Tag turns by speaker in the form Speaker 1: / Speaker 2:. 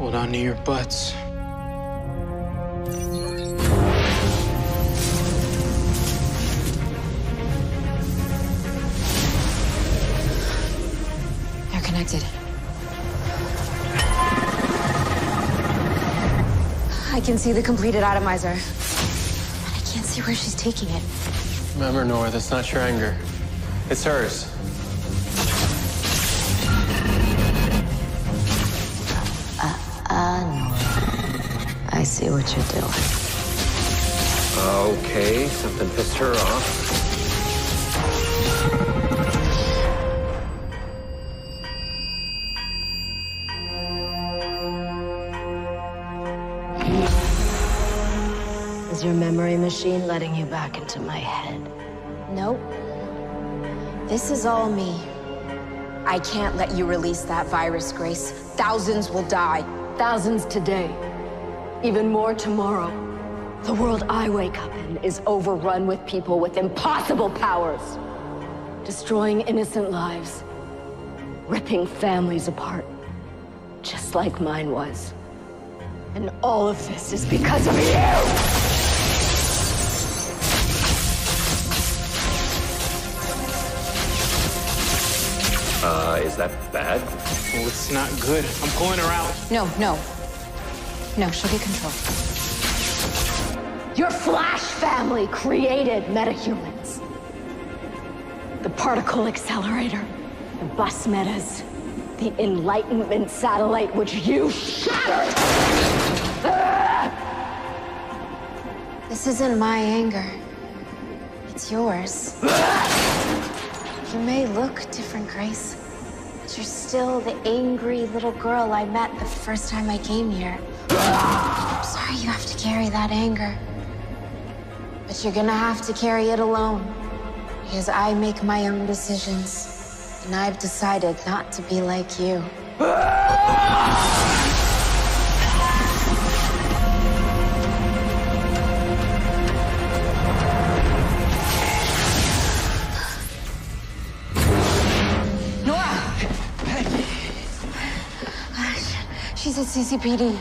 Speaker 1: Hold on to your butts.
Speaker 2: They're connected. I can see the completed atomizer. But I can't see where she's taking it.
Speaker 1: Remember, Nora, that's not your anger. It's hers.
Speaker 2: Nora. I see what you're doing.
Speaker 3: Okay, something pissed her off.
Speaker 2: Is your memory machine letting you back into my head? Nope. This is all me. I can't let you release that virus, Grace. Thousands will die.
Speaker 4: Thousands today. Even more tomorrow. The world I wake up in is overrun with people with impossible powers. Destroying innocent lives. Ripping families apart. Just like mine was. And all of this is because of you!
Speaker 3: Is that bad?
Speaker 1: Well, it's not good. I'm pulling her out.
Speaker 2: No, she'll get control.
Speaker 4: Your Flash family created metahumans. The particle accelerator, the bus metas, the Enlightenment satellite which you shattered!
Speaker 2: This isn't my anger. It's yours. You may look different, Grace, but you're still the angry little girl I met the first time I came here. I'm sorry you have to carry that anger. But you're gonna have to carry it alone. Because I make my own decisions. And I've decided not to be like you. She's at CCPD.